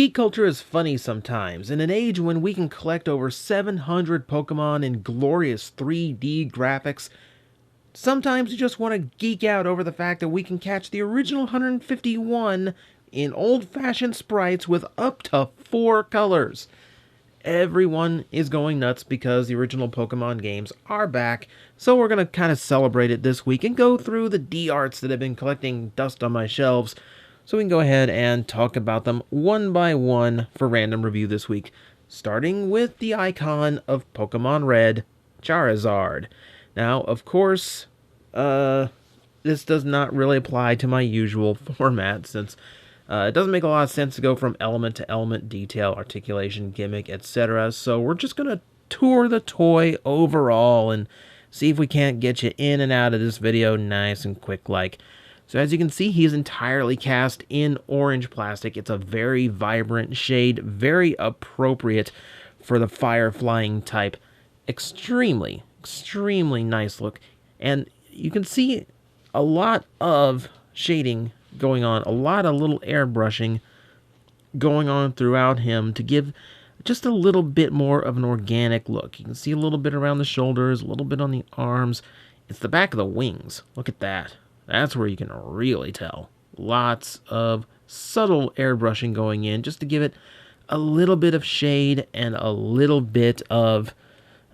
Geek culture is funny sometimes. In an age when we can collect over 700 Pokemon in glorious 3D graphics, sometimes you just want to geek out over the fact that we can catch the original 151 in old-fashioned sprites with up to 4 colors. Everyone is going nuts because the original Pokemon games are back, so we're going to kind of celebrate it this week and go through the D-arts that have been collecting dust on my shelves, so we can go ahead and talk about them one by one for random review this week, starting with the icon of Pokemon Red, Charizard. Now, of course, this does not really apply to my usual format, since it doesn't make a lot of sense to go from element to element, detail, articulation, gimmick, etc. So we're just going to tour the toy overall and see if we can't get you in and out of this video nice and quick like. So as you can see, he's entirely cast in orange plastic. It's a very vibrant shade, very appropriate for the fire flying type. Extremely nice look. And you can see a lot of shading going on, a lot of little airbrushing going on throughout him to give just a little bit more of an organic look. You can see a little bit around the shoulders, a little bit on the arms. It's the back of the wings. Look at that. That's where you can really tell. Lots of subtle airbrushing going in just to give it a little bit of shade and a little bit of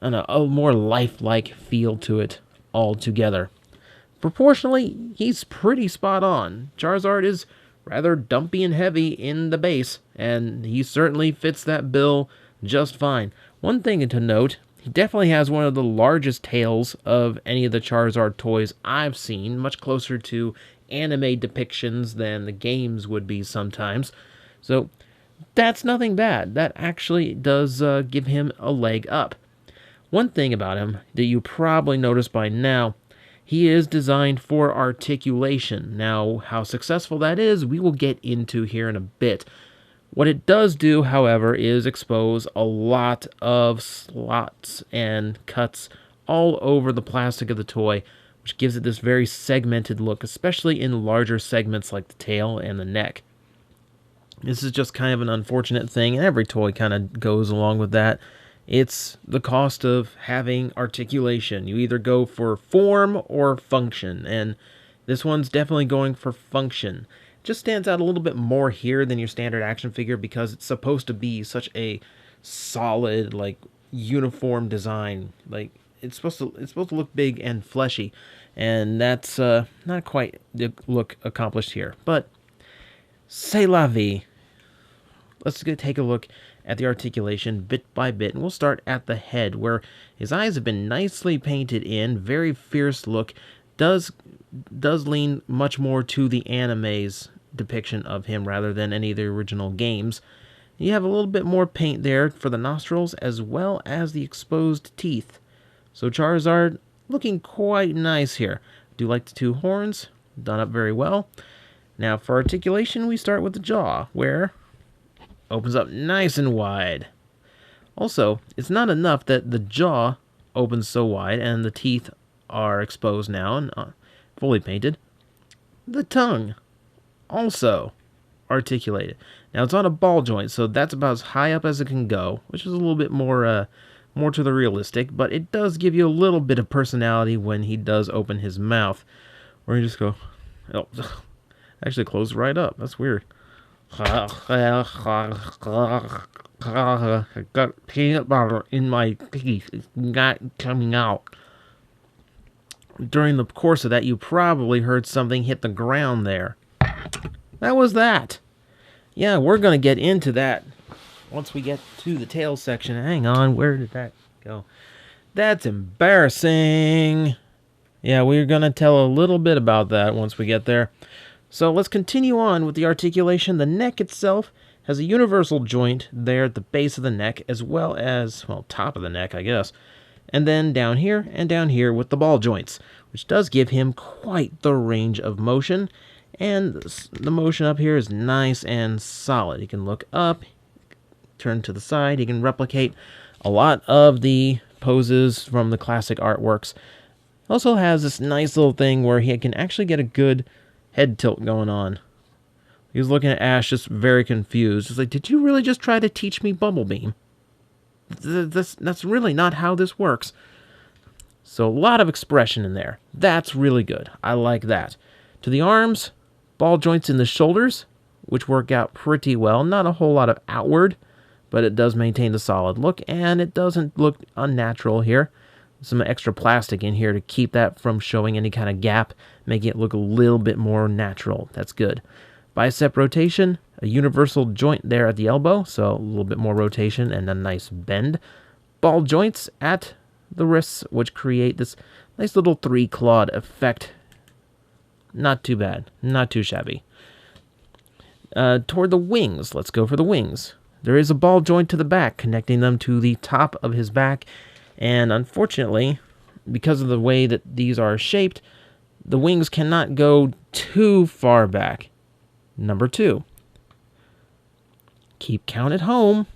a more lifelike feel to it altogether. Proportionally, he's pretty spot on. Charizard is rather dumpy and heavy in the base, and he certainly fits that bill just fine. One thing to note, he definitely has one of the largest tails of any of the Charizard toys I've seen, much closer to anime depictions than the games would be sometimes. So that's nothing bad. That actually does give him a leg up. One thing about him that you probably noticed by now, he is designed for articulation. Now, how successful that is, we will get into here in a bit. What it does do, however, is expose a lot of slots and cuts all over the plastic of the toy, which gives it this very segmented look, especially in larger segments like the tail and the neck. This is just kind of an unfortunate thing, and every toy kind of goes along with that. It's the cost of having articulation. You either go for form or function, and this one's definitely going for function. It just stands out a little bit more here than your standard action figure because it's supposed to be such a solid, like, uniform design. Like, it's supposed to look big and fleshy, and that's not quite the look accomplished here. But c'est la vie. Let's take a look at the articulation bit by bit, and we'll start at the head, where his eyes have been nicely painted in. Very fierce look. Does lean much more to the anime's depiction of him rather than any of the original games. You have a little bit more paint there for the nostrils as well as the exposed teeth. So Charizard looking quite nice here. Do like the 2 horns, done up very well. Now for articulation, we start with the jaw, where opens up nice and wide. Also, it's not enough that the jaw opens so wide and the teeth are exposed now and fully painted. The tongue also articulated. Now it's on a ball joint, so that's about as high up as it can go, which is a little bit more to the realistic, but it does give you a little bit of personality when he does open his mouth, where you just go, oh, actually closed right up. That's weird. I got peanut butter in my teeth. It's not coming out. During the course of that, you probably heard something hit the ground there. That was that. Yeah, we're going to get into that once we get to the tail section. Hang on, where did that go? That's embarrassing. Yeah, we're going to tell a little bit about that once we get there. So let's continue on with the articulation. The neck itself has a universal joint there at the base of the neck, as well as, well, top of the neck, I guess. And then down here and down here with the ball joints, which does give him quite the range of motion. And the motion up here is nice and solid. He can look up, turn to the side. He can replicate a lot of the poses from the classic artworks. Also has this nice little thing where he can actually get a good head tilt going on. He was looking at Ash just very confused. He's like, did you really just try to teach me Bubble Beam? That's really not how this works. So a lot of expression in there. That's really good. I like that. To the arms, ball joints in the shoulders, which work out pretty well. Not a whole lot of outward, but it does maintain the solid look, and it doesn't look unnatural here. Some extra plastic in here to keep that from showing any kind of gap, making it look a little bit more natural. That's good. Bicep rotation, a universal joint there at the elbow, so a little bit more rotation and a nice bend. Ball joints at the wrists, which create this nice little three-clawed effect. Not too bad, not too shabby. Toward the wings, let's go for the wings. There is a ball joint to the back, connecting them to the top of his back, and unfortunately, because of the way that these are shaped, the wings cannot go too far back. Number 2. Keep count at home.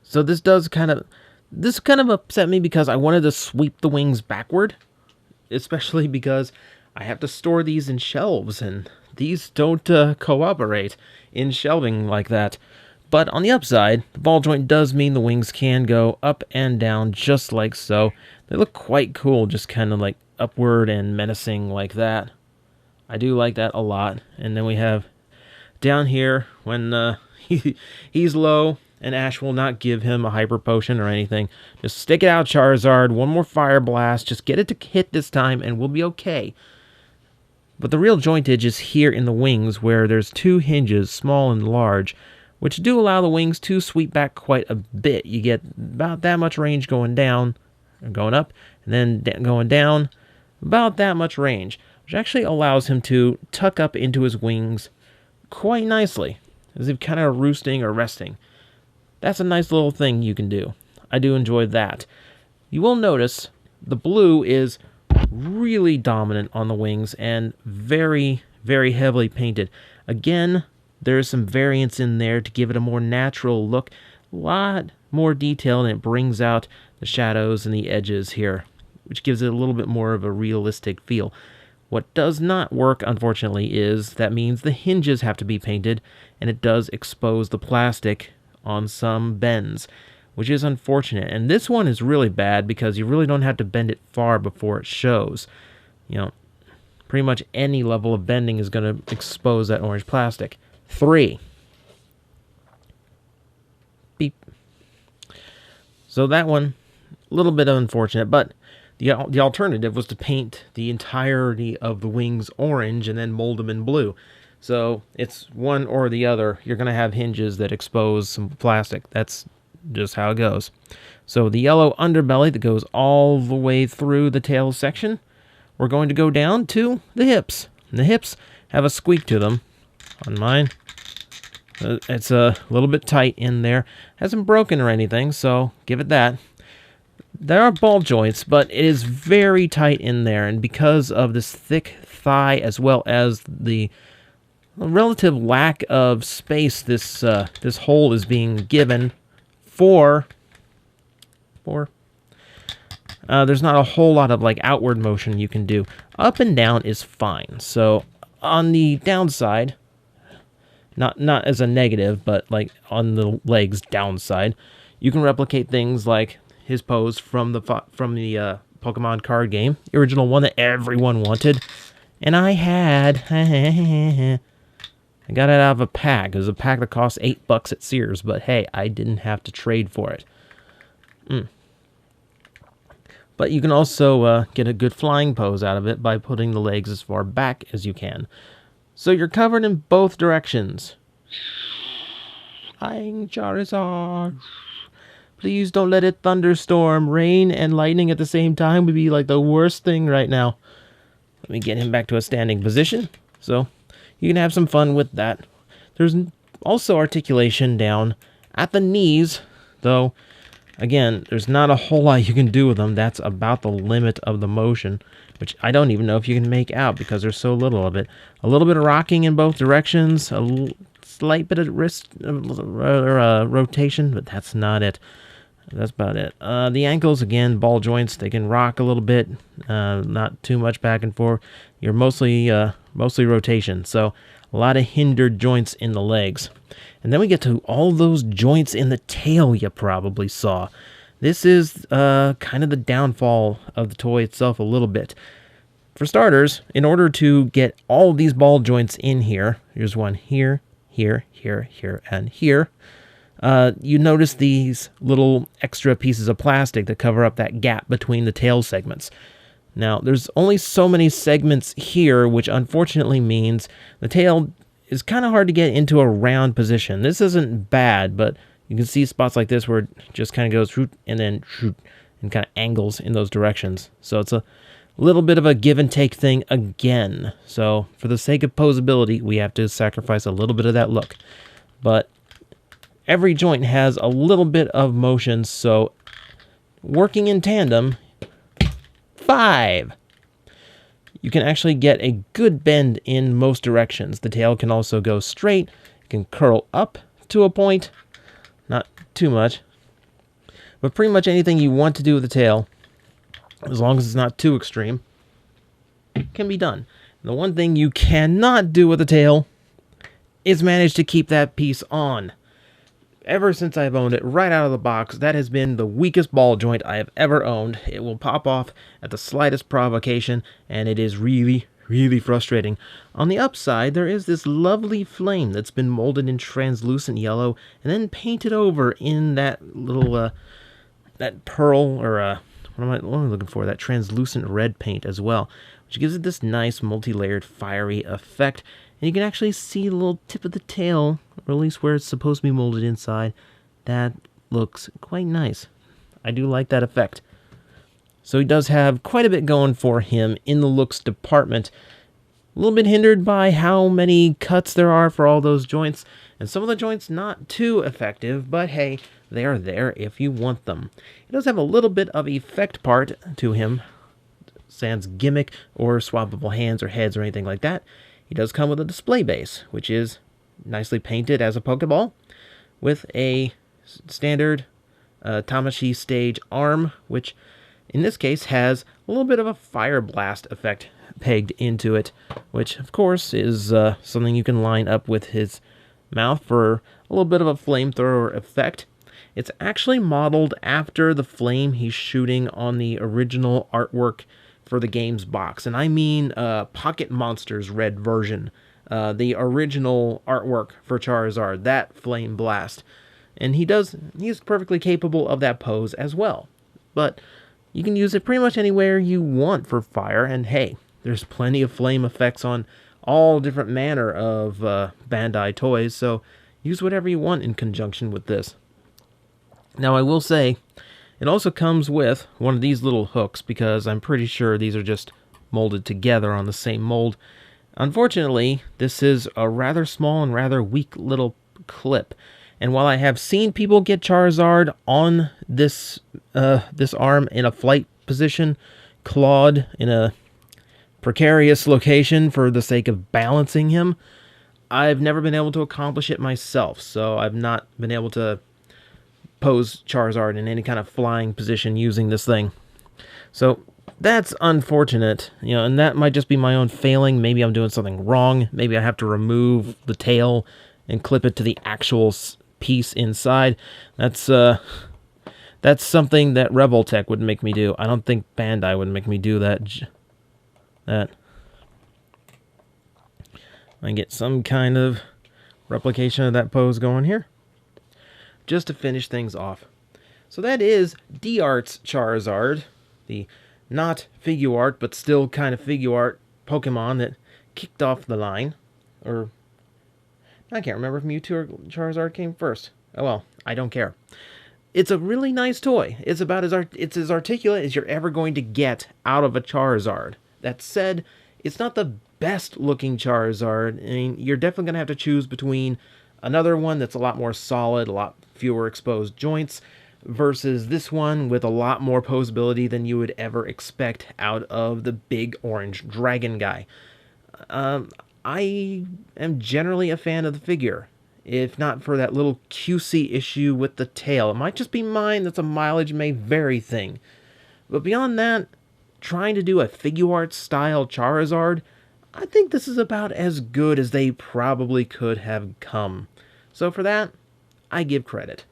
So this kind of upset me because I wanted to sweep the wings backward, especially because I have to store these in shelves, and these don't cooperate in shelving like that. But on the upside, the ball joint does mean the wings can go up and down just like so. They look quite cool, just kind of like upward and menacing like that. I do like that a lot. And then we have down here when he's low and Ash will not give him a hyper potion or anything. Just stick it out, Charizard. One more fire blast. Just get it to hit this time and we'll be okay. But the real jointage is here in the wings where there's 2 hinges, small and large, which do allow the wings to sweep back quite a bit. You get about that much range going down, going up, and then going down, about that much range, which actually allows him to tuck up into his wings quite nicely, as if kind of roosting or resting. That's a nice little thing you can do. I do enjoy that. You will notice the blue is really dominant on the wings and very, very heavily painted. Again, there's some variance in there to give it a more natural look. A lot more detail, and it brings out the shadows and the edges here, which gives it a little bit more of a realistic feel. What does not work, unfortunately, is that means the hinges have to be painted, and it does expose the plastic on some bends, which is unfortunate. And this one is really bad because you really don't have to bend it far before it shows. You know, pretty much any level of bending is going to expose that orange plastic. 3. Beep. So that one, a little bit unfortunate, but the alternative was to paint the entirety of the wings orange and then mold them in blue. So it's one or the other. You're going to have hinges that expose some plastic. That's just how it goes. So the yellow underbelly that goes all the way through the tail section, we're going to go down to the hips. And the hips have a squeak to them. On mine, it's a little bit tight in there. Hasn't broken or anything, so give it that. There are ball joints, but it is very tight in there, and because of this thick thigh as well as the relative lack of space this hole is being given for there's not a whole lot of like outward motion you can do. Up and down is fine. So on the downside, not as a negative, but like on the legs downside, you can replicate things like his pose from the Pokemon card game, the original one that everyone wanted, and I had. I got it out of a pack. It was a pack that cost $8 at Sears, but hey, I didn't have to trade for it. But you can also get a good flying pose out of it by putting the legs as far back as you can. So you're covered in both directions. Flying Charizard. Please don't let it thunderstorm. Rain and lightning at the same time would be like the worst thing right now. Let me get him back to a standing position. So you can have some fun with that. There's also articulation down at the knees, though, again, there's not a whole lot you can do with them. That's about the limit of the motion, which I don't even know if you can make out because there's so little of it. A little bit of rocking in both directions, a slight bit of wrist rotation, but that's not it. That's about it. The ankles, again, ball joints. They can rock a little bit, not too much back and forth. You're mostly rotation, so a lot of hindered joints in the legs. And then we get to all those joints in the tail you probably saw. This is kind of the downfall of the toy itself a little bit. For starters, in order to get all of these ball joints in here, here's one here, here, here, here, and here, you notice these little extra pieces of plastic that cover up that gap between the tail segments. Now, there's only so many segments here, which unfortunately means the tail is kind of hard to get into a round position. This isn't bad, but you can see spots like this where it just kind of goes and then and kind of angles in those directions. So it's a little bit of a give and take thing again. So for the sake of posability, we have to sacrifice a little bit of that look. But every joint has a little bit of motion, so working in tandem, 5. You can actually get a good bend in most directions. The tail can also go straight. It can curl up to a point. Not too much. But pretty much anything you want to do with the tail, as long as it's not too extreme, can be done. The one thing you cannot do with the tail is manage to keep that piece on. Ever since I've owned it, right out of the box, that has been the weakest ball joint I have ever owned. It will pop off at the slightest provocation, and it is really, really frustrating. On the upside, there is this lovely flame that's been molded in translucent yellow and then painted over in that little, that pearl, or what am I looking for? That translucent red paint as well, which gives it this nice multi-layered fiery effect. And you can actually see the little tip of the tail, or at least where it's supposed to be molded inside. That looks quite nice. I do like that effect. So he does have quite a bit going for him in the looks department. A little bit hindered by how many cuts there are for all those joints. And some of the joints not too effective, but hey, they are there if you want them. He does have a little bit of effect part to him, sans gimmick or swappable hands or heads or anything like that. He does come with a display base, which is nicely painted as a Pokeball, with a standard Tamashii stage arm, which in this case has a little bit of a fire blast effect pegged into it, which of course is something you can line up with his mouth for a little bit of a flamethrower effect. It's actually modeled after the flame he's shooting on the original artwork for the game's box, and I mean Pocket Monster's red version, the original artwork for Charizard, that flame blast. And he's perfectly capable of that pose as well. But you can use it pretty much anywhere you want for fire, and hey, there's plenty of flame effects on all different manner of Bandai toys, so use whatever you want in conjunction with this. Now I will say, it also comes with one of these little hooks, because I'm pretty sure these are just molded together on the same mold. Unfortunately, this is a rather small and rather weak little clip. And while I have seen people get Charizard on this arm in a flight position, clawed in a precarious location for the sake of balancing him, I've never been able to accomplish it myself. So I've not been able to pose Charizard in any kind of flying position using this thing. So that's unfortunate, and that might just be my own failing. Maybe I'm doing something wrong. Maybe I have to remove the tail and clip it to the actual piece inside. That's something that Revoltech would make me do. I don't think Bandai would make me do that. I get some kind of replication of that pose going here, just to finish things off. So that is D-Art's Charizard, the not figure art, but still kind of figure art Pokemon that kicked off the line. Or, I can't remember if Mewtwo or Charizard came first. Oh well, I don't care. It's a really nice toy. It's about it's as articulate as you're ever going to get out of a Charizard. That said, it's not the best looking Charizard. I mean, you're definitely going to have to choose between another one that's a lot more solid, a lot fewer exposed joints, versus this one with a lot more poseability than you would ever expect out of the big orange dragon guy. I am generally a fan of the figure. if not for that little QC issue with the tail. It might just be mine, that's a mileage may vary thing. But beyond that, trying to do a figure art style Charizard, I think this is about as good as they probably could have come. So for that, I give credit.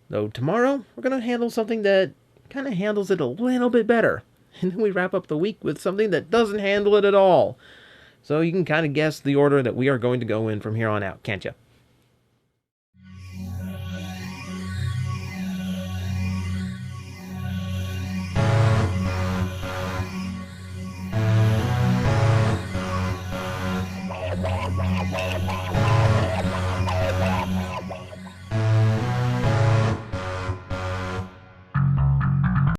Though tomorrow, we're going to handle something that kind of handles it a little bit better. And then we wrap up the week with something that doesn't handle it at all. So you can kind of guess the order that we are going to go in from here on out, can't you?